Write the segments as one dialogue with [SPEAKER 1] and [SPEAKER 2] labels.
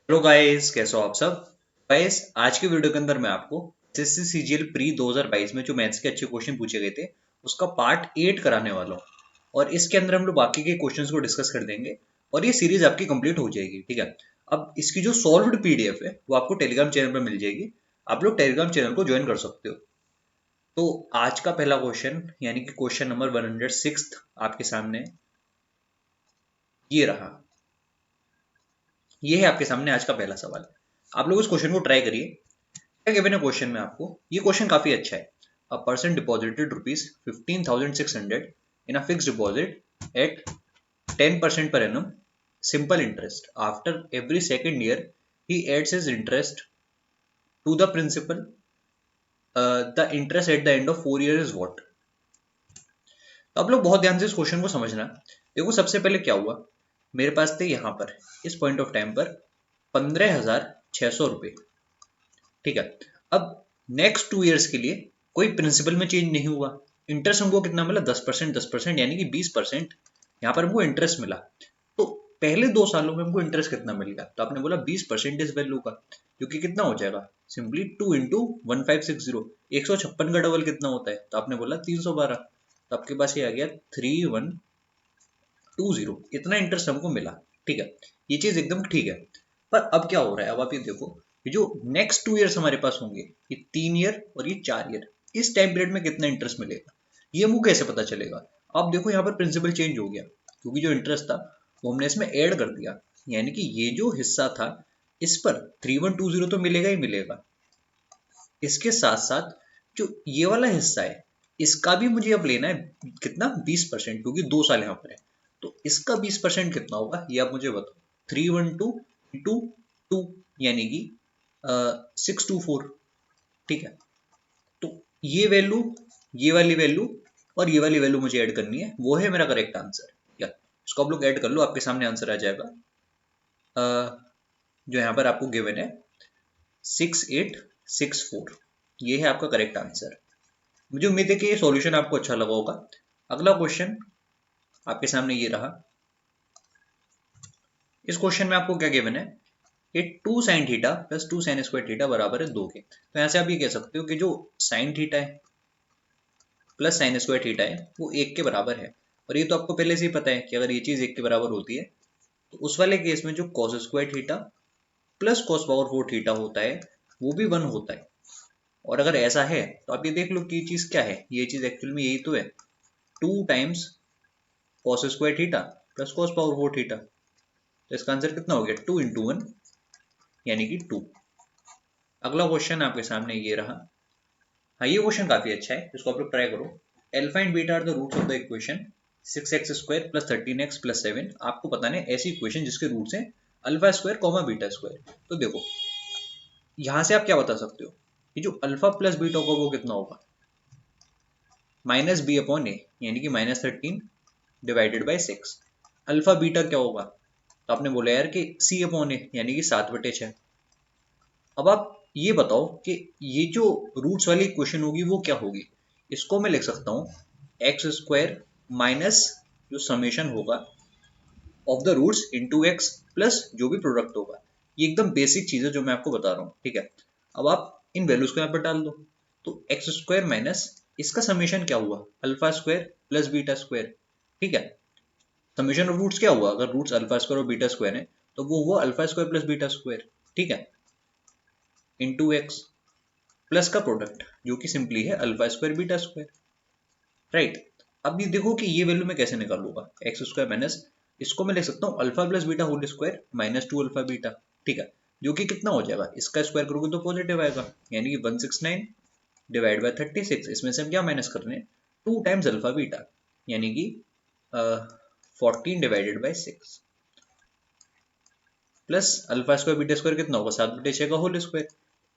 [SPEAKER 1] Hello guys, कैसे हो आप सब। गाइस, आज की वीडियो के अंदर मैं आपको एसएससी सीजीएल प्री 2022 में जो मैथ्स के अच्छे क्वेश्चन पूछे गए थे उसका पार्ट 8 कराने वाला हूँ। और इसके अंदर हम लोग बाकी के क्वेश्चंस को डिस्कस कर देंगे और ये सीरीज आपकी कंप्लीट हो जाएगी। ठीक है। अब इसकी जो सॉल्व्ड पीडीएफ है वो आपको टेलीग्राम चैनल पर मिल जाएगी। आप लोग टेलीग्राम चैनल को ज्वाइन कर सकते हो। तो आज का पहला क्वेश्चन यानी कि क्वेश्चन नंबर 106 आपके सामने ये रहा। ये है आपके सामने आज का पहला सवाल। आप लोग इस क्वेश्चन को ट्राई करिए। क्या गिवन है क्वेश्चन में आपको। ये क्वेश्चन काफी अच्छा है। A person deposited rupees 15,600 in a fix deposit eight 10% per annum simple interest. After every second year he adds his interest to the principal. The interest at the end of 4 years is what? तो आप लोग बहुत ध्यान से इस question को समझना। देखो, सबसे पहले क्या हुआ, मेरे पास थे यहाँ पर इस पॉइंट ऑफ टाइम पर 15,600 रुपये। ठीक है। अब नेक्स्ट 2 ईयर्स के लिए कोई प्रिंसिपल में चेंज नहीं हुआ। इंटरेस्ट हमको कितना मिला, 10%, 10% यानी कि 20% यहाँ पर हमको इंटरेस्ट मिला। तो पहले 2 सालों में हमको इंटरेस्ट कितना मिल गया, तो आपने बोला 20% इस वैल्यू का, जो कि कितना हो जाएगा, सिंपली 2 × 1560। 156 का डबल कितना होता है, तो आपने बोला 312। तो आपके पास ये आ गया 3120। इतना इंटरेस्ट हमको मिला। ठीक है, ये चीज एकदम ठीक है। पर अब क्या हो रहा है, अब आप ये देखो, ये जो नेक्स्ट 2 ईयर्स हमारे पास होंगे, ये 3 ईयर और ये 4 ईयर, इस टाइम पीरियड में कितना इंटरेस्ट मिलेगा, ये हमको कैसे पता चलेगा। आप देखो यहाँ पर प्रिंसिपल चेंज हो गया, क्योंकि जो इंटरेस्ट था वो हमने इसमें ऐड कर दिया। यानी कि ये जो हिस्सा था इस पर 3120 तो मिलेगा ही मिलेगा। इसके साथ साथ जो ये वाला हिस्सा है इसका भी मुझे अब लेना है कितना, 20%, क्योंकि 2 साल यहाँ पर है। तो इसका 20% कितना होगा ये आप मुझे बताओ। 312 इंटू 2 यानी कि 624। ठीक है। तो ये वैल्यू, ये वाली वैल्यू और ये वाली वैल्यू मुझे ऐड करनी है, वो है मेरा करेक्ट आंसर। या इसको आप लोग ऐड कर लो, आपके सामने आंसर आ जाएगा। जो यहाँ पर आपको गिवन है 6864, ये है आपका करेक्ट आंसर। मुझे उम्मीद है कि ये सॉल्यूशन आपको अच्छा लगा होगा। अगला क्वेश्चन आपके सामने ये रहा। इस क्वेश्चन में आपको क्या गिवन है कि 2 sin theta plus 2 sin² theta बराबर है 2 के। तो यहाँ से आप ये कह सकते हो कि जो साइन थीटा है प्लस sin² थीटा है वो 1 के बराबर है। और ये तो आपको पहले से ही पता है कि अगर ये चीज 1 के बराबर होती है तो उस वाले केस में जो cos² theta plus cos⁴ theta होता है वो भी 1 होता है। और अगर ऐसा है तो आप ये देख लो कि ये चीज क्या है, ये चीज एक्चुअल में यही तो है, 2 times cos² theta plus cos⁴ theta. तो इसका आंसर कितना हो गया, 2 × 1 यानी कि 2। अगला क्वेश्चन आपके सामने ये रहा। हाँ, ये क्वेश्चन काफी अच्छा है, इसको आप लोग ट्राई करो। Alpha and beta are the roots of the equation 6x² plus 13x+7। आपको बताना है ऐसी इक्वेशन जिसके रूट्स हैं alpha square comma beta square. तो देखो, यहां से आप क्या बता सकते हो, कि जो अल्फा प्लस बीटा होगा वो कितना होगा, -b/a, यानी कि -13 डिवाइडेड बाई 6। अल्फा बीटा क्या होगा, तो आपने बोला यार कि c/a, यानी कि 7/6। अब आप ये बताओ कि ये जो रूट्स वाली इक्वेशन होगी वो क्या होगी। इसको मैं लिख सकता हूँ x² माइनस जो समेशन होगा of the roots into x plus जो भी प्रोडक्ट होगा। ये एकदम बेसिक चीज है जो मैं आपको बता रहा हूँ। ठीक है। अब आप इन वैल्यूज को यहाँ पर डाल दो। तो x² माइनस इसका समेशन क्या हुआ, alpha square plus beta square. ठीक है। समेशन ऑफ रूट्स क्या हुआ, अगर रूट्स अल्फा स्क्वायर और बीटा स्क्वायर है तो वो हुआ alpha square plus beta square. ठीक है। इंटू एक्स प्लस का प्रोडक्ट जो कि सिंपली है alpha square beta square. Right. अब ये देखो कि ये वैल्यू मैं कैसे निकालूंगा, x² माइनस इसको मैं लिख सकता हूँ alpha plus beta whole square -2 alpha beta. ठीक है। जो कि कितना हो जाएगा, इसका स्क्वायर करोगे तो पॉजिटिव आएगा, यानी कि 169 डिवाइड बाय 36। इसमें से हम क्या माइनस कर रहे हैं, 2 टाइम्स अल्फा बीटा, यानी कि 14 divided by 6 plus alpha square beta square कितना होगा, 7/6 का होल स्क्वायर,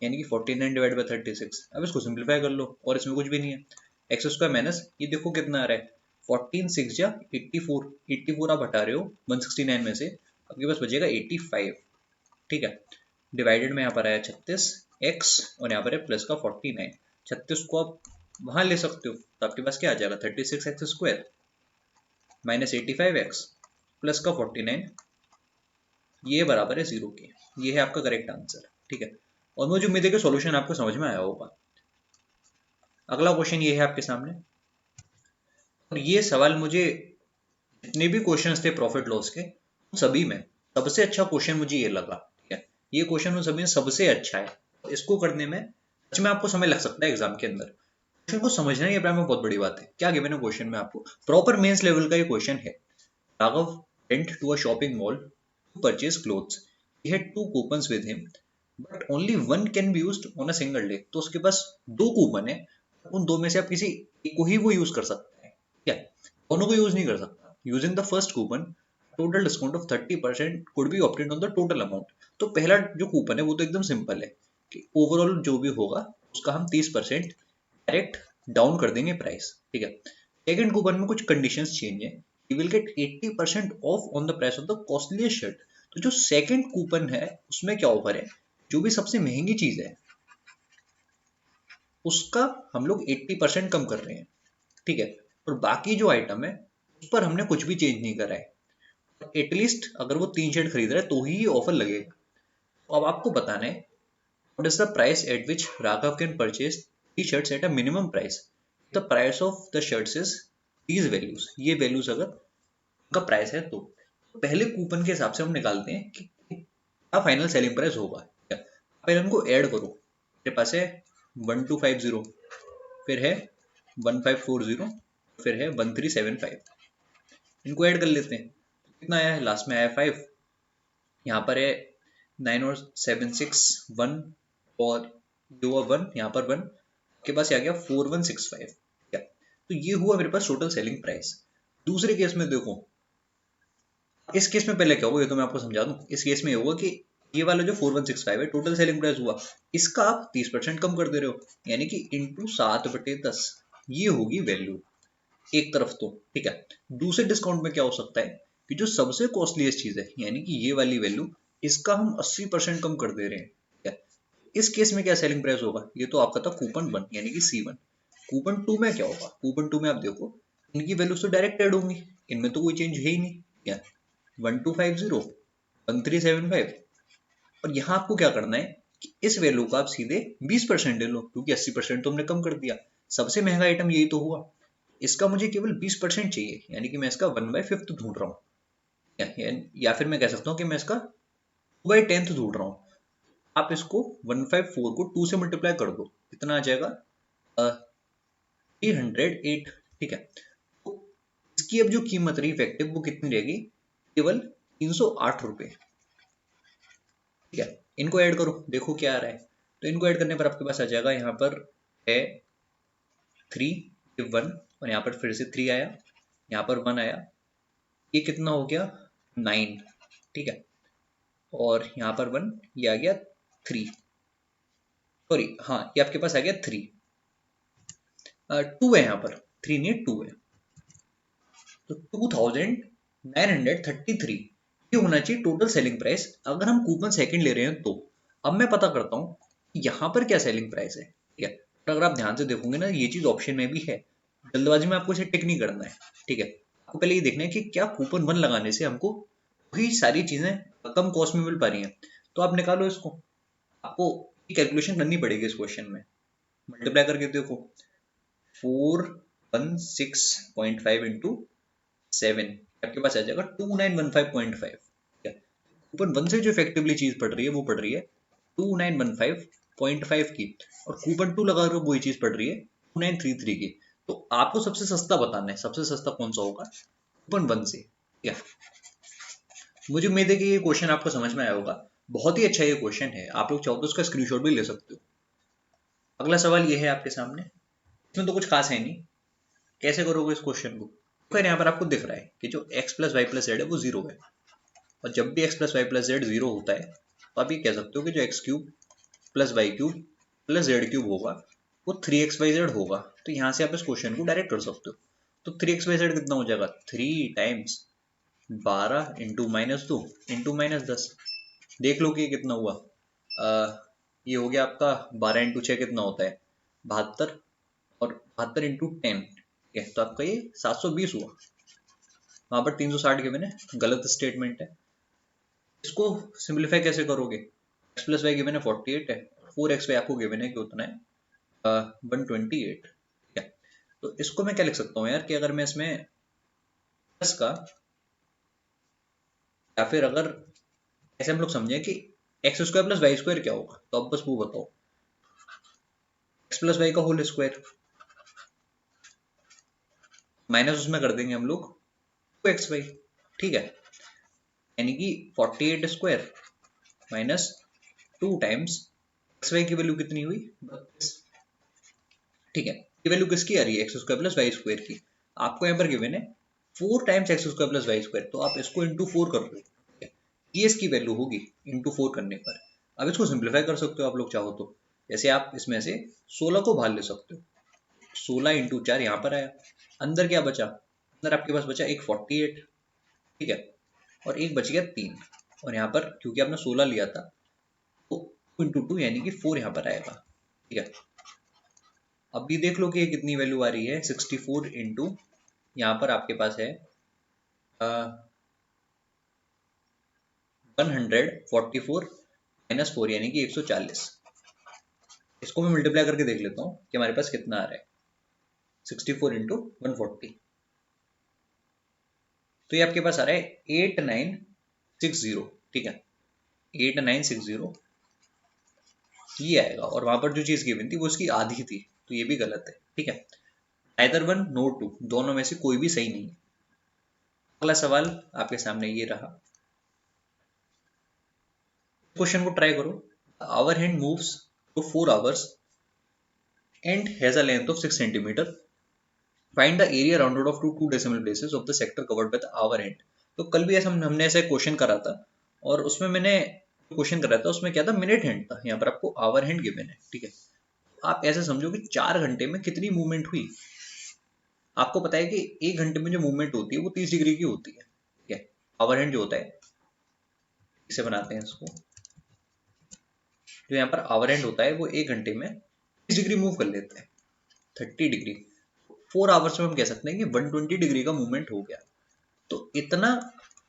[SPEAKER 1] यानी कि 49 डिवाइड बाई 36। अब इसको सिंप्लीफाई कर लो और इसमें कुछ भी नहीं है। x² माइनस ये देखो कितना आ रहा है, 14 6 या 84, 84 आप हटा रहे हो 169 में से, आपके पास बचेगा 85। ठीक है। डिवाइडेड में यहाँ पर आया 36 x और यहाँ पर है प्लस का 49। 36 को आप वहां ले सकते हो तो आपके पास क्या आ जाएगा, 36x² माइनस 85x प्लस का 49 ये बराबर है 0 के। ये है आपका करेक्ट आंसर, ठीक है। और मुझे उम्मीद है कि सॉल्यूशन आपको समझ में आया होगा। अगला क्वेश्चन ये है आपके सामने, और ये सवाल मुझे, जितने भी क्वेश्चंस थे प्रॉफिट लॉस के, उन सभी में सबसे अच्छा क्वेश्चन मुझे ये लगा, ठीक है। ये क्वेश्चन उन सभी में सबसे अच्छा है। इसको करने में सच में आपको समय लग सकता है एग्जाम के अंदर। क्वेश्चन को समझना ही अपने आप में बहुत बड़ी बात है। क्या गिवन है क्वेश्चन में, आपको प्रॉपर मेंस लेवल का ये क्वेश्चन है। Raghav went to a shopping mall to purchase clothes. He had two coupons with him, but only one can be used on a single day. तो उसके पास दो कूपन है, उन दो में से आप किसी एक को ही वो यूज कर सकता है, क्या दोनों को यूज नहीं कर सकता। Using the first coupon, total discount of 30% could be obtained on the total amount. तो पहला जो कूपन है वो तो एकदम सिंपल है कि ओवरऑल जो भी होगा उसका हम 30% डायरेक्ट डाउन कर देंगे प्राइस, ठीक है। सेकंड कूपन में कुछ कंडीशंस चेंज है। You will get 80% of on the price of the costliest shirt. तो जो सेकंड कूपन है उसमें क्या ऑफर है, जो भी सबसे महंगी चीज है उसका हम लोग 80% कम कर रहे हैं, ठीक है। और बाकी जो आइटम है उस पर हमने कुछ भी चेंज नहीं करा है। एटलीस्ट अगर वो 3 शर्ट खरीद रहा है तो ही ये ऑफर लगेगा। तो अब आपको बताना है what is the price at which Raghav can purchase 3 shirts at a minimum price. The price of the shirts is these values. ये वैल्यूज अगर का प्राइस है तो पहले कूपन के हिसाब से हम निकालते हैं कि क्या फाइनल सेलिंग प्राइस होगा। पहले इनको ऐड करो। मेरे पास है 1250, फिर है 1540, फिर है 1375। इनको ऐड कर लेते हैं। कितना आया है, लास्ट में आया 5। यहाँ पर है 9 और 7 6 1, और जो हुआ 1 यहाँ पर 1 के पास आ गया 4165। क्या, तो ये हुआ मेरे पास टोटल सेलिंग प्राइस। दूसरे केस में देखो, इस केस में पहले क्या होगा ये तो मैं आपको समझा दूं। इस केस में ये होगा कि ये वाला जो 4165 है टोटल सेलिंग प्राइस हुआ, इसका आप 30% कम कर दे रहे हो, यानी कि इंटू 7/10 ये होगी वैल्यू एक तरफ तो, ठीक है। दूसरे डिस्काउंट में क्या हो सकता है कि जो सबसे कॉस्टलीस्ट चीज है यानी कि ये वाली वैल्यू, इसका हम 80% कम कर दे रहे हैं, ठीक है। इस केस में क्या सेलिंग प्राइस होगा, ये तो आपका था कूपन 1 यानी कि C1। कूपन 2 में क्या होगा, कूपन 2 में आप देखो इनकी वैल्यूज तो डायरेक्ट ऐड होंगी, इनमें तो कोई चेंज है ही नहीं, क्या 1250 1375। और यहाँ आपको क्या करना है कि इस वैल्यू का आप सीधे 20% ले लो, क्योंकि 80% तो हमने कम कर दिया। सबसे महंगा आइटम यही तो हुआ, इसका मुझे केवल 20% चाहिए, यानी कि मैं इसका 1/5 ढूंढ रहा हूँ, या फिर मैं कह सकता हूँ कि मैं इसका 2/10 ढूंढ रहा हूँ। आप इसको 154 को 2 से मल्टीप्लाई कर दो, कितना आ जाएगा 308, ठीक है। तो इसकी अब जो कीमत रही इफेक्टिव वो कितनी रहेगी, केवल 308 रुपये, ठीक है। इनको ऐड करो, देखो क्या आ रहा है। तो इनको ऐड करने पर आपके पास आ जाएगा, यहाँ पर है 3 1, और यहाँ पर फिर से 3 आया, यहाँ पर 1 आया, ये कितना हो गया 9, ठीक है। और यहाँ पर 1, ये आ गया 3, सॉरी हाँ ये आपके पास आ गया 3, 2 है यहाँ पर, 3 नहीं 2 है। तो 2933 ये होना चाहिए टोटल सेलिंग प्राइस, अगर हम कूपन सेकंड ले रहे हैं तो। अब मैं पता करता हूँ यहाँ पर क्या सेलिंग प्राइस है, ठीक है। तो अगर आप ध्यान से देखोगे ना ये चीज ऑप्शन में भी है, जल्दबाजी में आपको इसे टिक नहीं करना है, ठीक है। आपको पहले ये देखना है कि क्या कूपन 1 लगाने से हमको वही सारी चीजें कम कॉस्ट में मिल पा रही हैं। तो आप निकालो इसको, आपको कैलकुलेशन करनी पड़ेगी इस क्वेश्चन में। मल्टीप्लाई करके देखो, 416.5 इंटू 7 आपके पास आ जाएगा 2915.5, ठीक है। कूपन 1 से जो इफेक्टिवली चीज पड़ रही है वो पड़ रही है 2915.5 की, और कूपन 2 लगा कर वही चीज पड़ रही है 2933 की। तो आपको सबसे सस्ता बताना है, सबसे सस्ता कौन सा होगा कूपन 1 से, ठीक है। मुझे उम्मीद है कि ये क्वेश्चन आपको समझ में आया होगा। बहुत ही अच्छा ये क्वेश्चन है, आप लोग चाहो तो उसका स्क्रीनशॉट भी ले सकते हो। अगला सवाल ये है आपके सामने, इसमें तो कुछ खास है नहीं, कैसे करोगे इस क्वेश्चन को। फिर यहाँ पर आपको दिख रहा है कि जो x plus y plus z है वो 0 है, और जब भी x plus y plus z 0 होता है तो आप ये कह सकते हो कि जो x cube plus y cube plus z cube होगा वो 3xyz होगा। तो यहाँ से आप इस क्वेश्चन को डायरेक्ट कर सकते हो। तो 3xyz कितना हो जाएगा, 3 टाइम्स 12 इंटू -2 इंटू -10। देख लो कि ये कितना हुआ, ये हो गया आपका 12 इंटू 6 कितना होता है 72, और 72 इंटू 10, ठीक है। तो आपका ये 720 हुआ। वहां पर 360 के मैंने गलत स्टेटमेंट है, इसको सिंप्लीफाई कैसे करोगे? x प्लस वाई गिवन है 48 है, 4x वाई आपको गिवन है कि उतना है 128। ठीक है, तो इसको मैं क्या लिख सकता हूँ यार कि अगर मैं इसमें प्लस का, या फिर अगर ऐसे हम लोग समझें कि x square plus y square क्या होगा, तो अब बस वो बताओ। एक्स प्लस वाई का होल स्क्वायर माइनस उसमें कर देंगे हम लोग 2xy। ठीक है, यानी कि 48 square minus 2 times x y की वैल्यू कितनी हुई 32। ठीक है, ये वैल्यू किसकी आ रही है? X square plus y square की। आपको यहाँ पर गिवन है 4 times x square plus y square, तो आप इसको इंटू 4 कर रहे हो, ये इसकी वैल्यू होगी इंटू 4 करने पर। अब इसको सिंप्लीफाई कर सकते हो आप लोग चाहो तो, जैसे आप इसमें से 16 को बाहर ले सकते हो, 16 इंटू 4 यहाँ पर आया, अंदर क्या बचा? अंदर आपके पास बचा एक 48। ठीक है, और एक बच गया 3, और यहाँ पर क्योंकि आपने 16 लिया था तो 2 इंटू 2 यानी कि 4 यहाँ पर आएगा। ठीक है, अभी देख लो कि ये कितनी वैल्यू आ रही है, 64 इंटू यहाँ पर आपके पास है 144 माइनस 4 यानी कि 140। इसको मैं मल्टीप्लाई करके देख लेता हूँ कि हमारे पास कितना आ रहा है, 64 इंटू 140, तो ये आपके पास आ रहा है 8960। ठीक है, 8960 ये आएगा, और वहां पर जो चीज गिवन थी वो उसकी आधी थी, तो ये भी गलत है। ठीक है, आइदर वन नो टू, दोनों में से कोई भी सही नहीं है। अगला सवाल आपके सामने ये रहा, क्वेश्चन को ट्राई करो। Hour hand moves to 4 hours and has a length of 6 centimetre, find the area rounded off two decimal places of the sector covered with hour hand. तो कल भी ऐसा हमने ऐसा क्वेश्चन करा था, और उसमें मैंने क्वेश्चन करा था उसमें क्या था, मिनट हैंड था, यहाँ पर आपको आवर हैंड गिवन है। ठीक है, आप ऐसे समझो कि 4 घंटे में कितनी मूवमेंट हुई। आपको पता है कि 1 घंटे में जो मूवमेंट होती है वो 30 डिग्री की होती है। ठीक है, आवर हैंड जो होता है, इसे बनाते हैं इसको, जो यहाँ पर आवर हैंड होता है वो 1 घंटे में 30 डिग्री मूव कर लेता है, 30 डिग्री। 4 आवर्स में हम कह सकते हैं कि 120 डिग्री का मूवमेंट हो गया। तो इतना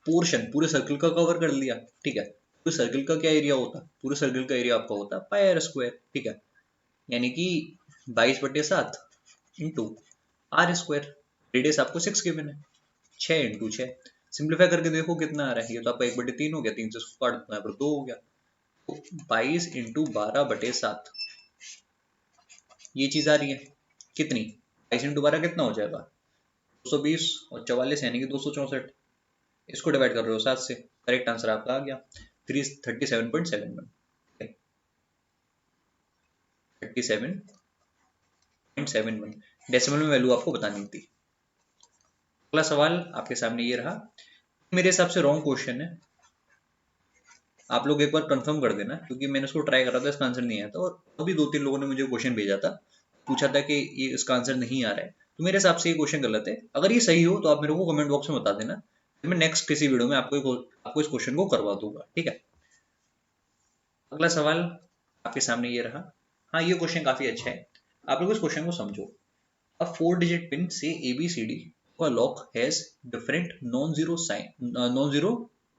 [SPEAKER 1] पोर्शन पूरे सर्कल का कवर कर लिया। ठीक है, पूरे सर्कल का क्या एरिया होता? पूरे सर्कल का एरिया आपका होता पाई आर स्क्वायर। ठीक है, यानी कि 22/7 इंटू आर स्क्वायर। रेडियस आपको 6 गिवन है, 6 इंटू 6। सिंप्लीफाई करके देखो कितना आ रहा है, ये तो आपका 1/3 हो गया, 3 से इसको काट दो, यहाँ पर 2 हो गया, तो 22 इंटू 12/7 ये चीज आ रही है कितनी? 22 इंटू 12 कितना हो जाएगा? 220, और 44 यानी कि 264। इसको डिवाइड कर रहे हो 7 से, करेक्ट आंसर आपका आ गया 37.71। 37.71 डेसिमल में वैल्यू आपको बतानी थी। अगला सवाल आपके सामने ये रहा, मेरे हिसाब से रॉन्ग क्वेश्चन है, आप लोग एक बार कंफर्म कर देना, क्योंकि मैंने उसको ट्राई करा था, इसका आंसर नहीं आया था, और अभी 2-3 लोगों ने मुझे क्वेश्चन भेजा था, पूछा था कि ये इसका आंसर नहीं आ रहा है, तो मेरे हिसाब से ये क्वेश्चन गलत है। अगर ये सही हो तो आप मेरे को कमेंट बॉक्स में बता देना, फिर मैं नेक्स्ट किसी वीडियो में आपको इस क्वेश्चन को करवा दूंगा। ठीक है, अगला सवाल आपके सामने ये रहा। हाँ, ये क्वेश्चन काफी अच्छा है, आप लोग इस क्वेश्चन को समझो। A 4-digit pin say ABCD a lock has different non-zero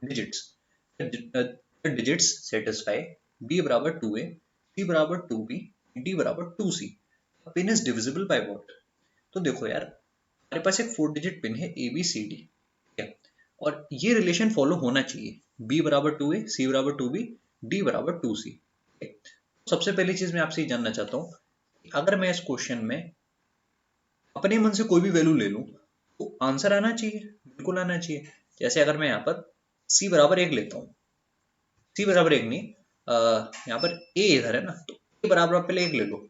[SPEAKER 1] digits. The digits satisfy B बराबर 2A, C बराबर 2B, D बराबर 2C. A pin is divisible by what? तो देखो यार, हमारे पास एक 4-digit पिन है ABCD, ठीक है, और ये रिलेशन फॉलो होना चाहिए, B बराबर 2A, C बराबर 2B, D बराबर 2C। सबसे पहली चीज मैं आपसे ये जानना चाहता हूँ, अगर मैं इस क्वेश्चन में अपने मन से कोई भी वैल्यू ले लूं तो आंसर आना चाहिए, बिल्कुल आना चाहिए। जैसे अगर मैं यहाँ पर c बराबर 1 लेता हूँ, c बराबर 1 नहीं, यहाँ पर a इधर है ना, तो a बराबर आप पहले 1 ले लो,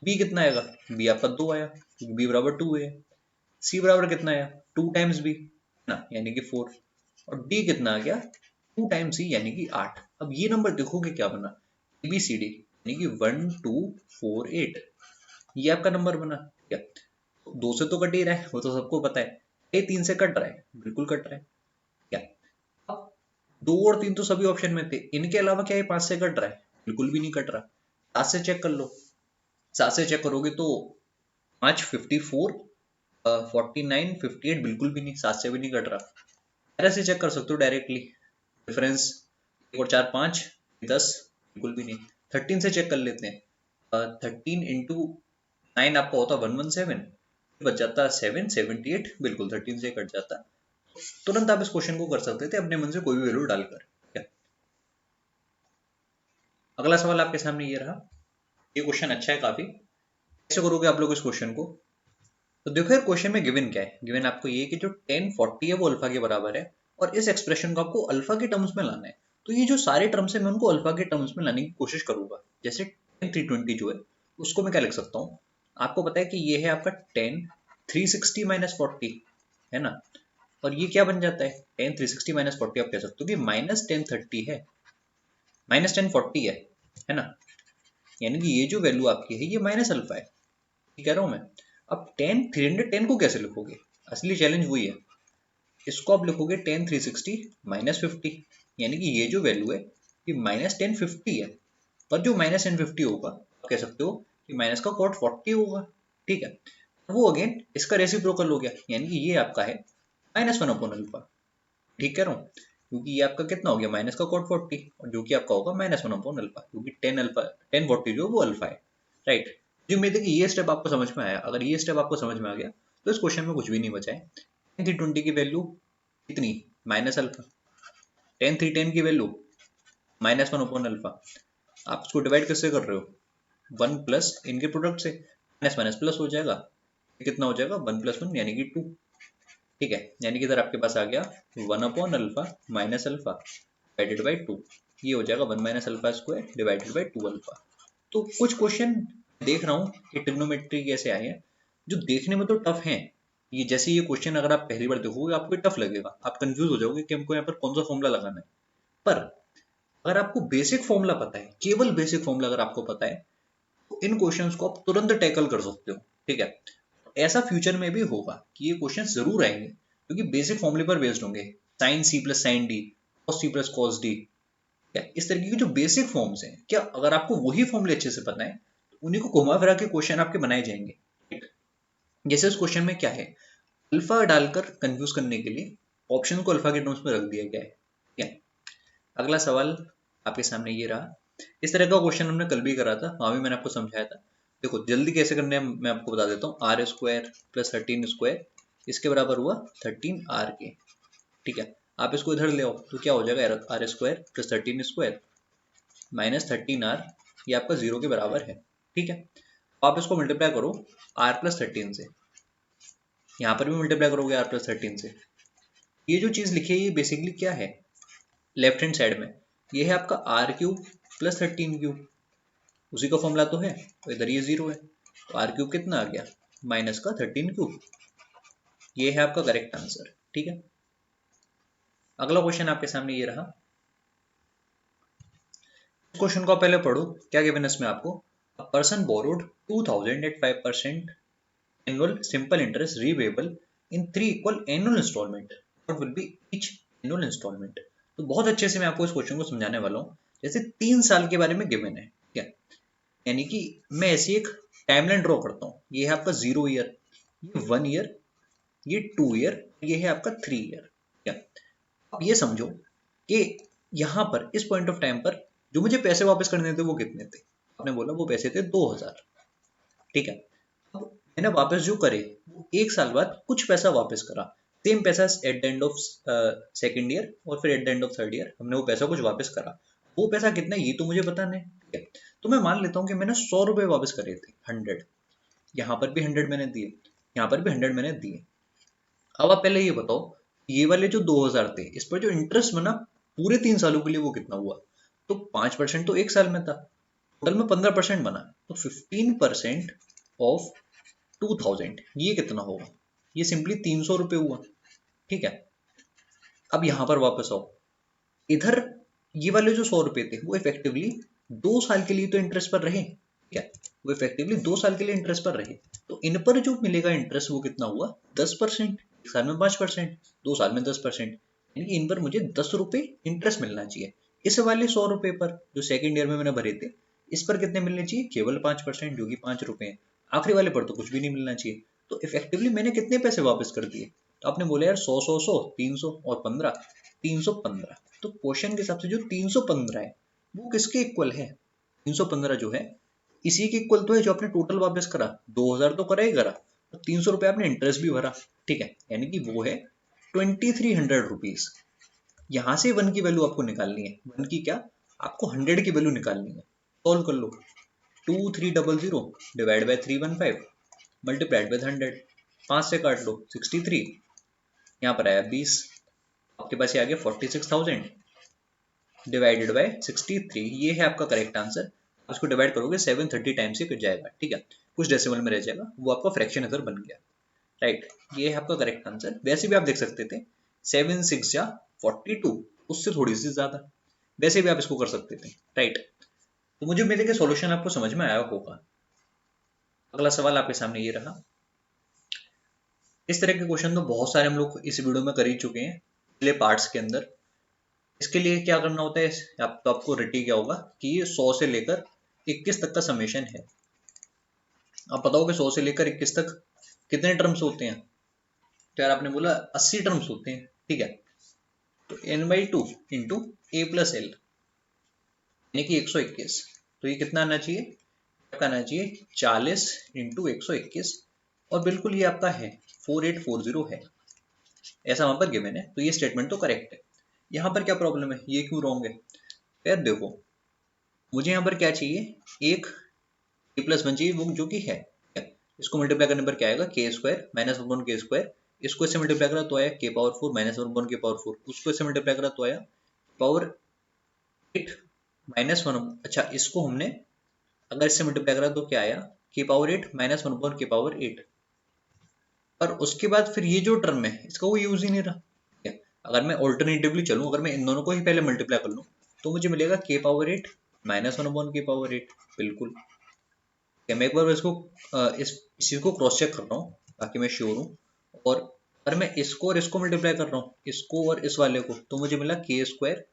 [SPEAKER 1] b कितना आएगा? b आपका 2 आया, क्योंकि b बराबर 2 है। c बराबर कितना आया? 2 टाइम्स b ना, यानी कि 4, और d कितना आ गया? 2 टाइम्स c यानी कि 8। अब ये नंबर देखोगे क्या बना, ABCD यानी कि 1 2 4 8, ये आपका नंबर बना। ठीक है, 2 से तो कट ही रहा है, वो तो सबको पता है। ये 3 से कट रहा है, बिल्कुल कट रहा है। क्या अब 2 और 3 तो सभी ऑप्शन में थे, इनके अलावा क्या ये 5 से कट रहा है? बिल्कुल भी नहीं कट रहा। 7 से चेक कर लो, 7 से चेक करोगे तो 5 54 49 58 बिल्कुल भी नहीं, 7 से भी नहीं कट रहा। 13 से चेक कर सकते हो डायरेक्टली, डिफरेंस 1 और 4 5, 10, बिल्कुल भी नहीं। 13 से चेक कर लेते हैं। 13 इंटू 9 आपका होता 117, बच जाता 778, बिल्कुल 13 से कट जाता। तुरंत आप इस क्वेश्चन को कर सकते थे अपने मन से कोई भी वैल्यू डालकर। क्या अगला सवाल आपके सामने ये रहा। ये क्वेश्चन अच्छा है काफी। कैसे करोगे आप लोग इस क्वेश्चन को? तो देखो यार क्वेश्चन में गिवन क्या है। गिवन आपको ये कि जो 1040 है वो अल्फा के बराबर है और इस एक्सप्रेशन को आपको अल्फा के टर्म्स में लाना है। तो ये जो सारे टर्म्स है मैं उनको अल्फा के टर्म्स में लाने की कोशिश करूंगा। जैसे 10 320 जो है उसको मैं क्या लिख सकता हूँ, आपको पता है कि ये है आपका 10 360 माइनस 40, है ना। और ये क्या बन जाता है 10 360 माइनस 40, आप कह सकते हो कि माइनस 1030 है, माइनस 1040 है ना। यानी कि ये जो वैल्यू आपकी है ये माइनस अल्फा है, ये कह रहा हूं मैं। अब 10 310 को कैसे लिखोगे, असली चैलेंज वही है। इसको आप लिखोगे 10 360 माइनस 50, यानी कि ये जो वैल्यू है ये माइनस 1050 है। पर जो माइनस 1050 होगा आप कह सकते हो कि माइनस का कॉट 40 होगा, ठीक है। वो अगेन इसका रेसिप्रोकल हो गया, यानी कि ये आपका है माइनस 1/अल्फा। ठीक कह रहा हूँ, क्योंकि ये आपका कितना हो गया माइनस का कॉट 40, और जो कि आपका होगा माइनस 1/अल्फा, क्योंकि 10 अल्फा 1040 जो वो अल्फा है, राइट। मुझे उम्मीद है कि ये स्टेप आपको समझ में आया। अगर ये स्टेप आपको समझ में आ गया तो इस क्वेश्चन में कुछ भी नहीं बचा है। 10 320 की वैल्यू कितनी, माइनस अल्फा। 10 310 की वैल्यू माइनस 1/अल्फा। आप इसको डिवाइड किससे कर रहे हो, 1 प्लस इनके प्रोडक्ट से, माइनस माइनस प्लस हो जाएगा। कितना हो जाएगा 1 + 1 यानी कि 2, ठीक है। यानी कि इधर आपके पास आ गया 1/अल्फा माइनस अल्फा डिवाइडेड बाई 2। ये हो जाएगा 1 minus alpha square divided by 2 alpha. तो कुछ क्वेश्चन देख रहा हूँ कि ट्रिग्नोमेट्री कैसे आए हैं, जो देखने में तो टफ हैं। ये जैसे ये क्वेश्चन अगर आप पहली बार देखोगे आपको टफ लगेगा, आप कंफ्यूज हो जाओगे कि हमको यहाँ पर कौन सा फॉर्मूला लगाना है। पर अगर आपको बेसिक फॉर्मूला पता है, केवल बेसिक फॉर्मूला अगर आपको पता है, तो इन क्वेश्चंस को आप तुरंत टैकल कर सकते हो, ठीक है। ऐसा फ्यूचर में भी होगा कि ये क्वेश्चन जरूर आएंगे, क्योंकि बेसिक फॉर्मूले पर बेस्ड होंगे। Sine C plus sine D, cos C plus cos D, क्या इस तरीके के जो बेसिक फॉर्म्स हैं, क्या अगर आपको वही फॉर्मूले अच्छे से पता है तो उन्हीं को घुमा फिरा के क्वेश्चन आपके बनाए जाएंगे। जैसे इस क्वेश्चन में क्या है, अल्फा डालकर कंफ्यूज करने के लिए ऑप्शन को अल्फा के टर्म्स में रख दिया गया है, ठीक है। अगला सवाल आपके सामने ये रहा। इस तरह का क्वेश्चन हमने कल भी करा था, वहां भी मैंने आपको समझाया था। देखो जल्दी कैसे करने हैं मैं आपको बता देता हूँ। आर स्क्वायर प्लस 13 स्क्वायर इसके बराबर हुआ 13 आर के, ठीक है। आप इसको इधर ले आओ तो क्या हो जाएगा r square plus 13 square minus 13 r, ये आपका 0 के बराबर है, ठीक है। तो आप इसको मल्टीप्लाई करो आर प्लस 13 से, यहाँ पर भी मल्टीप्लाई करोगे आर प्लस 13 से। ये जो चीज लिखी है ये बेसिकली क्या है, लेफ्ट हैंड साइड में ये है आपका आर क्यूब प्लस 13 क्यूब, उसी का फॉर्मूला तो है। तो इधर ये 0 है तो आर क्यूब कितना आ गया माइनस का 13 क्यूब। ये है आपका करेक्ट आंसर, ठीक है। अगला क्वेश्चन आपके सामने ये रहा। इस क्वेश्चन को पहले पढ़ो, क्या गिवन है इसमें आपको। A person borrowed 2000 at 5% annual simple interest repayable in 3 equal annual installment. What will be each annual installment? तो बहुत अच्छे से मैं आपको इस क्वेश्चन को समझाने वाला हूँ। जैसे 3 साल के बारे में गिवन है, ठीक है। यानी कि मैं ऐसी एक टाइमलाइन ड्रॉ करता हूँ। ये है आपका 0 ईयर, ये 1 ईयर, ये 2 ईयर, ये है आपका 3 ईयर, ठीक है। आप ये समझो कि यहाँ पर इस पॉइंट ऑफ टाइम पर जो मुझे पैसे वापस करने थे वो कितने थे। आपने बोला वो पैसे थे 2000, ठीक है। अब मैंने वापस जो करे वो 1 साल बाद कुछ पैसा वापस करा, सेम पैसा at the end of second year और फिर at the end of third year हमने वो पैसा कुछ वापस करा। वो पैसा कितना है ये तो मुझे पता नहीं, ठीक है। तो मैं मान लेता हूँ कि मैंने 100 रुपए वापस करे थे, 100। यहाँ पर भी 100 मैंने दिए, यहाँ पर भी 100 मैंने दिए। अब आप पहले ये बताओ ये वाले जो 2000 थे इस पर जो इंटरेस्ट बना पूरे 3 सालों के लिए वो कितना हुआ। तो 5% तो 1 साल में था, टोटल में 15% बना, तो 15% ऑफ 2000 ये कितना होगा, ये सिंपली 300 रुपये हुआ, ठीक है। अब यहां पर वापस आओ, इधर ये वाले जो 100 रुपए थे वो इफेक्टिवली 2 साल के लिए तो इंटरेस्ट पर रहे, ठीक है। वो इफेक्टिवली 2 साल के लिए इंटरेस्ट पर रहे, तो इन पर जो मिलेगा इंटरेस्ट वो कितना हुआ 10%। एक साल में 5%, 2 साल में 10%, यानी कि इन पर मुझे 10 रुपए इंटरेस्ट मिलना चाहिए। इस वाले 100 रुपए पर जो सेकेंड ईयर में मैंने भरे थे इस पर कितने मिलने चाहिए, केवल 5%, जो कि 5 रुपए हैं। आखिरी वाले पर तो कुछ भी नहीं मिलना चाहिए। तो इफेक्टिवली मैंने कितने पैसे वापस कर दिए, तो आपने बोला यार 100 100 100 300 और 15, 315, तो क्वेश्चन के हिसाब से जो 315 है वो किसके इक्वल है? 315 जो है इसी के इक्वल तो है जो आपने टोटल वापस करा, 2000 तो करा ही करा, तो 300 रुपये आपने इंटरेस्ट भी भरा, ठीक है, यानी कि वो है 2300 रुपीज। यहाँ से वन की वैल्यू आपको निकालनी है, वन की क्या, आपको 100 की वैल्यू निकालनी है। सॉल्व कर लो, 2300 डिवाइड बाई 315 मल्टीप्लाइड बाई 100, 5 से काट लो 63, यहाँ पर आया 20, आपके पास ये आ गया 46,000 डिवाइडेड बाय 63, ये है आपका करेक्ट आंसर। उसको डिवाइड करोगे 730 टाइम्स से कट जाएगा, ठीक है, कुछ डेसिमल में रह जाएगा, वो आपका फ्रैक्शन इधर बन गया, राइट। ये है आपका करेक्ट आंसर। वैसे भी आप देख सकते थे 7 6 या 42, उससे थोड़ी सी ज्यादा, वैसे भी आप इसको कर सकते थे, राइट। तो मुझे मेरे के सॉल्यूशन आपको समझ में आया होगा। अगला सवाल आपके सामने ये रहा। इस तरह के क्वेश्चन तो बहुत सारे हम लोग इस वीडियो में कर ही चुके हैं पिछले पार्ट्स के अंदर। इसके लिए क्या करना होता है, तो आपको रटी क्या होगा कि ये 100 से लेकर 21 तक का समेशन है। आप बताओगे 100 से लेकर 21 तक कितने टर्म्स होते हैं? तो यार आपने बोला 80 टर्म्स होते हैं, ठीक है, तो n/2 इंटू ए प्लस एल यानी कि 121, तो ये कितना आना चाहिए, आपका आना चाहिए 40 इंटू 121, और बिल्कुल ये आपका है 4840 है, ऐसा वहां पर गिवन है, तो ये स्टेटमेंट तो करेक्ट है। यहाँ पर क्या प्रॉब्लम है, ये क्यों रॉन्ग है? यार देखो, मुझे यहाँ पर क्या चाहिए, एक ए प्लस वन चाहिए, वो जो कि है, इसको मल्टीप्लाई करने पर क्या आएगा, के स्क्वायर माइनस वन के स्क्वायर, इसको इससे मल्टीप्लाई करा तो आया के पावर 4 माइनस वन के पावर 4, उसको इससे मल्टीप्लाई करा तो आया पावर 8 माइनस वन, अच्छा इसको हमने अगर इससे मल्टीप्लाई करा तो क्या आया, के पावर 8 माइनस वन के पावर 8, और उसके बाद फिर ये जो टर्म है इसका कोई यूज ही नहीं रहा, ठीक है। अगर मैं ऑल्टरनेटिवली चलूं, अगर मैं इन दोनों को ही पहले मल्टीप्लाई कर लूं तो मुझे मिलेगा के पावर 8 माइनस वन के पावर 8, बिल्कुल। मैं एक बार इसको इस चीज को क्रॉस चेक कर रहा हूँ ताकि मैं श्योर हूँ, और अगर मैं इसको और इसको मल्टीप्लाई कर रहा हूँ, इसको और इस वाले को, तो मुझे मिला के स्क्वायर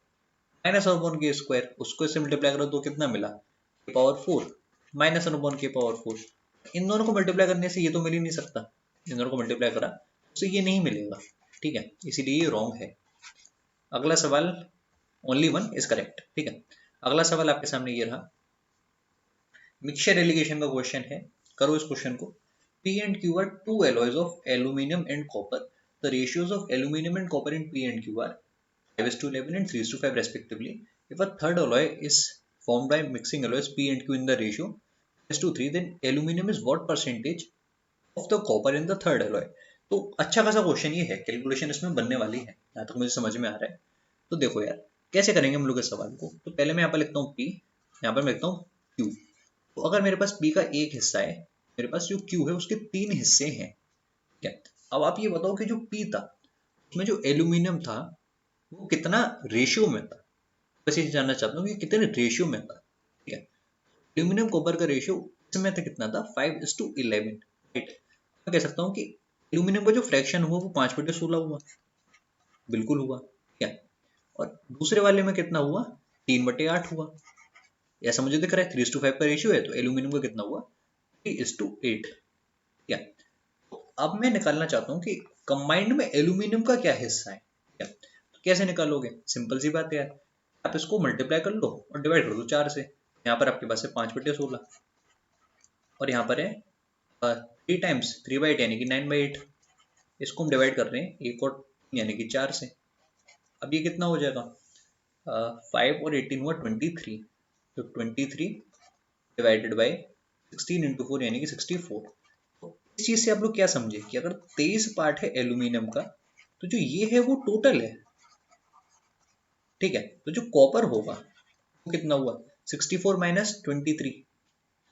[SPEAKER 1] माइनस वन के स्क्वायर, उसको इससे मल्टीप्लाई करो तो कितना मिला, के पावर 4 माइनस वन के पावर 4। इन दोनों को मल्टीप्लाई करने से ये तो मिल ही नहीं सकता, इन दोनों को मल्टीप्लाई करा तो ये नहीं मिलेगा, ठीक है, इसीलिए ये रॉन्ग है। अगला सवाल, ओनली वन इज करेक्ट, ठीक है। अगला सवाल आपके सामने ये रहा, मिक्सचर एलिगेशन का क्वेश्चन है, करो इस क्वेश्चन को। P and Q are two alloys of aluminum and copper. The ratios of aluminum and copper in P and Q are 5:11 and 3:5 respectively. If a third alloy is formed by mixing alloys P and Q in the ratio 5:3, then aluminum is what percentage of the copper in the third alloy? तो अच्छा खासा question ये है, calculation इसमें बनने वाली है, यहाँ तक मुझे समझ में आ रहा है। तो देखो यार कैसे करेंगे हम लोग इस सवाल को, तो पहले मैं यहाँ पर लिखता हूँ P, यहाँ पर मैं लिखता हूँ Q। तो अगर मेरे पास P का एक हिस्सा है, मेरे पास जो Q है उसके 3 हिस्से हैं, ठीक है। अब आप ये बताओ कि जो P था उसमें जो एल्यूमिनियम था वो कितना रेशियो में था, बस ये जानना चाहता हूँ कि कितने रेशियो में था, ठीक है। एल्यूमिनियम कॉपर का रेशियो इसमें था कितना था, 5:11, राइट। मैं कह सकता हूँ कि एल्यूमिनियम का जो फ्रैक्शन हुआ वो 5/16 हुआ, बिल्कुल हुआ, ठीक है। और दूसरे वाले में कितना हुआ, 3/8 हुआ, ऐसा मुझे दिख रहा है। 3:5 का रेशियो है तो एल्यूमिनियम का कितना हुआ, 3:8, ठीक है। अब मैं निकालना चाहता हूँ कि कंबाइंड में एल्यूमिनियम का क्या हिस्सा है, ठीक है। तो कैसे निकालोगे, सिंपल सी बात है यार, आप इसको मल्टीप्लाई कर लो और डिवाइड कर दो 4 से, यहाँ पर आपके पास है 5/16, और यहाँ पर है 3 टाइम्स 3/8 यानी कि 9/8, इसको हम डिवाइड कर रहे हैं एक और यानी कि 4 से। अब ये कितना हो जाएगा, 5 और 18 हुआ 23, तो 23 डिवाइडेड बाई 16 इंटू 4 यानी कि 64। इस चीज से आप लोग क्या समझे कि अगर 23 पार्ट है एल्यूमिनियम का तो जो ये है वो टोटल है, ठीक है। तो जो कॉपर होगा वो कितना हुआ, 64 माइनस 23,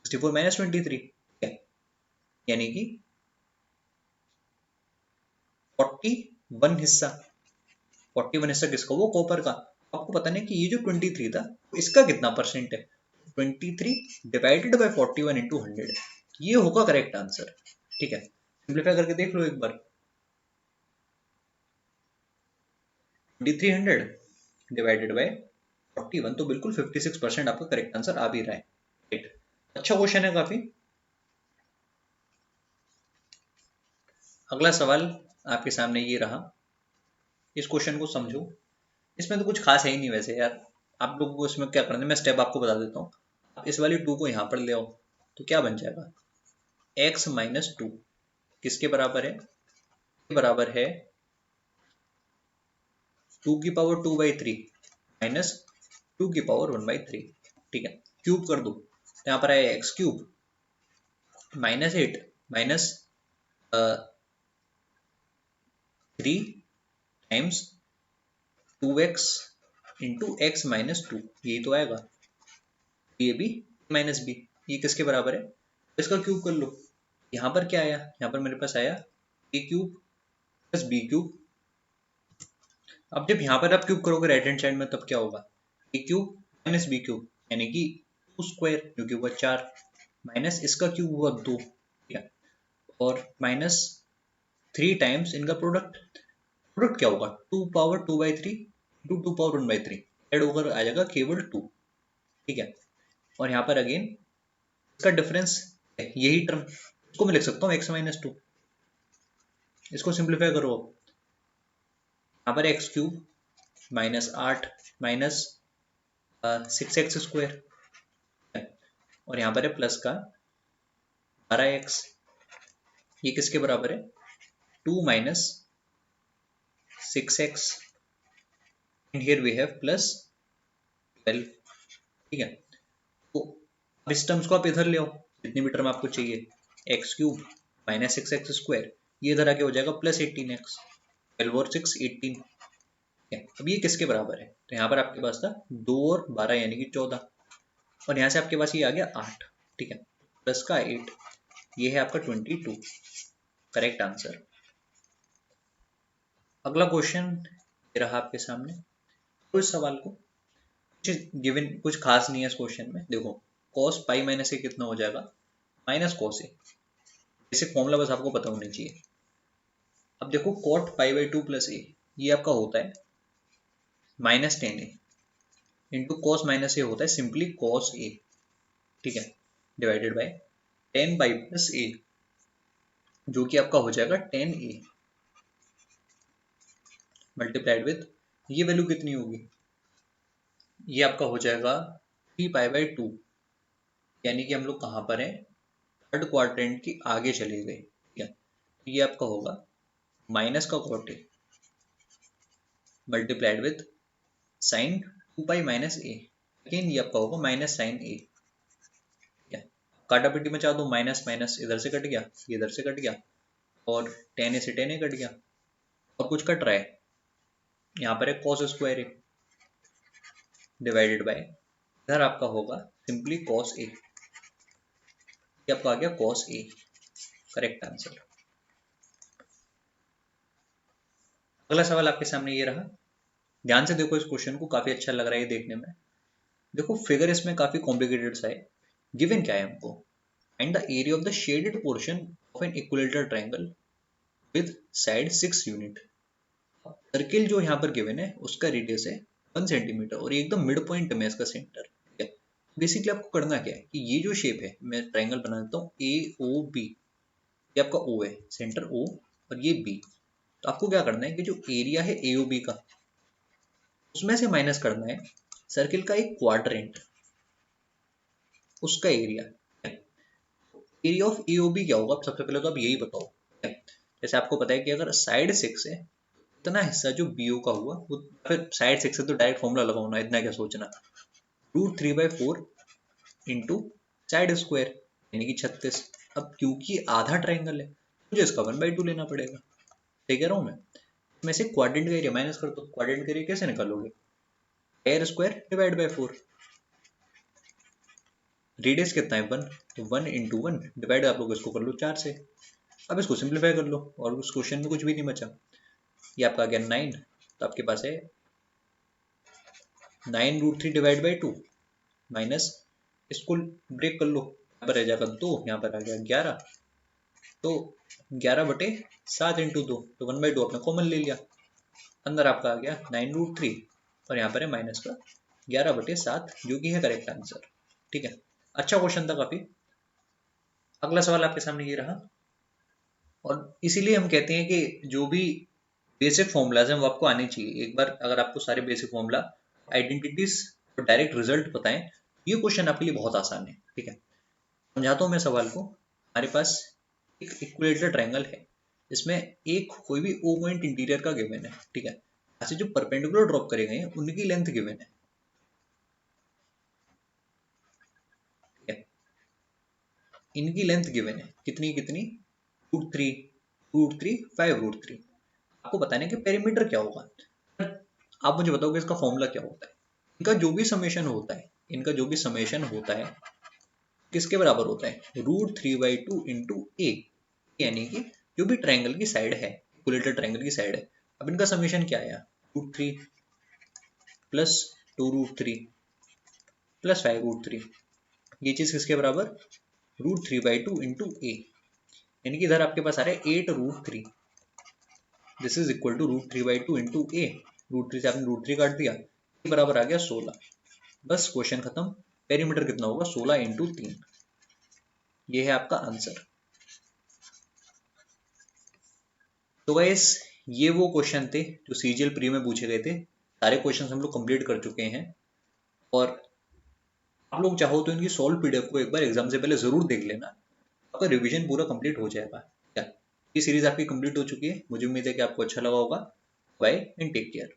[SPEAKER 1] 64 माइनस 23, ठीक है, यानी कि 41 हिस्सा, 41 हिस्सा किसका, वो कॉपर का। आपको पता नहीं कि ये जो 23 था इसका कितना परसेंट है, 23 डिवाइडेड बाई 41 इंटू 100, ये होगा करेक्ट आंसर, ठीक है। सिंप्लीफाई करके देख लो एक बार, 2300 डिवाइडेड बाय 41, तो बिल्कुल 56% आपका करेक्ट आंसर आ भी रहा है, राइट। अच्छा क्वेश्चन है काफी। अगला सवाल आपके सामने ये रहा, इस क्वेश्चन को समझो। इसमें तो कुछ खास है ही नहीं वैसे यार, आप लोगों को इसमें क्या करना है मैं स्टेप आपको बता देता हूँ। आप इस वाली 2 को यहाँ पर ले आओ, तो क्या बन जाएगा, x माइनस 2 किसके बराबर है, बराबर है 2 की पावर 2/3 माइनस 2 की पावर 1/3। ठीक है, क्यूब कर दो तो यहाँ पर आया x³ -8 minus 3 times 2x into x minus 2, यही तो आएगा, ये भी माइनस बी, ये किसके बराबर है, इसका क्यूब कर लो। यहाँ पर क्या आया, यहाँ पर मेरे पास आया a³ प्लस b³। अब जब यहाँ पर आप क्यूब करोगे राइट हैंड साइड में तब क्या होगा, a³ माइनस b³ यानी कि 2² जो कि हुआ 4 माइनस इसका क्यूब हुआ 2, ठीक है, और माइनस 3 टाइम्स इनका प्रोडक्ट, प्रोडक्ट क्या होगा 2 पावर 2/3 इंटू 2 पावर 1/3, ऐड होकर आ जाएगा केवल 2। ठीक है, और यहाँ पर अगेन इसका डिफरेंस है यही टर्म, इसको मैं लिख सकता हूँ x माइनस 2, इसको सिंप्लीफाई करो, यहाँ पर x³ -8 माइनस 6x², और यहाँ पर है प्लस का 12x, ये किसके बराबर है 2 minus 6x and here we have plus 12। ठीक है, तो अब इस टर्म्स को आप इधर ले आओ, जितनी भी टर्म आपको चाहिए, x³ माइनस 6x², ये इधर आके हो जाएगा प्लस 18x, 12 और 6 18। अब ये किसके बराबर है, तो यहाँ पर आपके पास था 2 और 12 यानी कि 14, और यहाँ से आपके पास ये आ गया 8। ठीक है, प्लस का 8, ये है आपका 22, करेक्ट आंसर। अगला क्वेश्चन ये रहा आपके सामने, तो इस सवाल को कुछ गिवन कुछ खास नहीं है इस क्वेश्चन में। देखो cos पाई माइनस ए कितना हो जाएगा, माइनस cos ए, बेसिक फॉर्मूला बस आपको पता होना चाहिए। अब देखो cot पाई/2 प्लस ए, ये आपका होता है -10a इंटू कॉस माइनस ए होता है सिंपली cos ए, ठीक है, डिवाइडेड बाय 10 पाई प्लस ए, जो कि आपका हो जाएगा 10a मल्टीप्लाइड विथ, ये वैल्यू कितनी होगी, ये आपका हो जाएगा 3 पाई/2, यानी कि हम लोग कहाँ पर हैं, थर्ड क्वाड्रेंट की आगे चले गए। ठीक है, तो ये आपका होगा माइनस का cot A multiplied with sine 2 pi minus A, again ये आपका होगा माइनस साइन ए। ठीक है, काटापिटी में चाह दो, माइनस माइनस इधर से कट गया, ये इधर से कट गया, और 10a से 10a कट गया, और कुछ कट रहा है, यहाँ पर है cos² ए डिवाइडेड बाय, इधर आपका होगा सिंपली cos ए, ये आपका आ गया cos ए, करेक्ट आंसर। अगला सवाल आपके सामने ये रहा, ध्यान से देखो इस क्वेश्चन को, काफी अच्छा लग रहा है ये देखने में। देखो फिगर इसमें काफी कॉम्प्लिकेटेड सा है, गिवन क्या है हमको, find the area of the shaded portion of an equilateral triangle with side 6 unit. Circle जो यहाँ पर गिवन है उसका रेडियस है 1 सेंटीमीटर और ये एकदम मिड पॉइंट में इसका सेंटर। ठीक है, बेसिकली आपको करना क्या है कि ये जो शेप है, मैं ट्रायंगल बना देता हूँ AOB, ये आपका O है, सेंटर O और ये B, तो आपको क्या करना है कि जो एरिया है AOB का, उसमें से माइनस करना है सर्किल का एक क्वाड्रेंट, उसका एरिया। एरिया ऑफ AOB क्या होगा, सबसे पहले तो आप यही बताओ। जैसे आपको पता है कि अगर साइड 6 है, इतना हिस्सा जो BO का हुआ वो, फिर साइड 6 है तो डायरेक्ट फॉर्मूला लगाओ ना, इतना क्या सोचना, √3/4 इंटू साइड स्क्वायर यानी कि 36। अब क्योंकि आधा ट्राइंगल है मुझे इसका 1/2 लेना पड़ेगा, सही कह रहा हूँ मैं, इसमें से क्वाड्रेंट का एरिया माइनस कर दो, क्वाड्रेंट का एरिया कैसे निकालोगे, r² डिवाइड बाय 4, रेडियस कितना है 1, तो 1 इंटू 1 डिवाइड आप लोग इसको कर लो 4 से। अब इसको सिंप्लीफाई कर लो और उस क्वेश्चन में कुछ भी नहीं बचा, ये आपका आ गया 9, तो आपके पास है 9√3 डिवाइड बाई 2 माइनस, इसको ब्रेक कर लो, यहाँ पर रह जाएगा 2, यहाँ पर आ गया 11, तो 11/7 इंटू 2, तो 1/2 आपने कॉमन ले लिया, अंदर आपका आ गया 9√3 और यहाँ पर है माइनस का 11/7 जो कि है करेक्ट आंसर। ठीक है, अच्छा क्वेश्चन था काफी। अगला सवाल आपके सामने ये रहा, और इसीलिए हम कहते हैं कि जो भी बेसिक फॉर्मूलाज हैं वो आपको आने चाहिए। एक बार अगर आपको सारे बेसिक फॉर्मूला, आइडेंटिटीज और डायरेक्ट रिजल्ट पता है, ये क्वेश्चन आपके लिए बहुत आसान है। ठीक है, समझाता हूँ मैं सवाल को। हमारे पास एक इक्विलेटरल ट्रायंगल है, इसमें एक कोई भी ओ पॉइंट इंटीरियर का गिवन है। ठीक है, ऐसे जो परपेंडिकुलर ड्रॉप करे गए हैं उनकी लेंथ गिवन है। ठीक है, इनकी लेंथ गिवन है, कितनी कितनी, √3, √3, 5√3। आपको बताना है कि पेरीमीटर क्या होगा। आप मुझे बताओगे इसका फॉर्मूला क्या होता है। इनका जो भी समेशन होता है, इनका जो भी समेशन होता है किसके बराबर होता है, √3/2 इंटू ए, यानी कि जो भी ट्रायंगल की साइड है, इक्विलेटरल ट्रायंगल की साइड है। अब इनका समेशन क्या आया, √3 प्लस 2√3 प्लस 5√3, ये चीज किसके बराबर, √3/2 इंटू ए, यानी कि इधर आपके पास आ रहा है 8√3। This is equal to √3/2 into a, √3 से आपने √3 काट दिया, ये बराबर आ गया 16। बस क्वेश्चन खत्म। पेरीमीटर कितना होगा, 16 इंटू 3, ये है आपका आंसर। तो गाइस ये वो क्वेश्चन थे जो सीजीएल प्री में पूछे गए थे। सारे क्वेश्चन हम लोग कंप्लीट कर चुके हैं, और आप लोग चाहो तो इनकी सॉल्व पीडीएफ को एक बार एग्जाम से पहले जरूर देख लेना, आपका रिवीजन पूरा कंप्लीट हो जाएगा। क्या ये सीरीज आपकी कंप्लीट हो चुकी है, मुझे उम्मीद है कि आपको अच्छा लगा होगा। Bye and take care.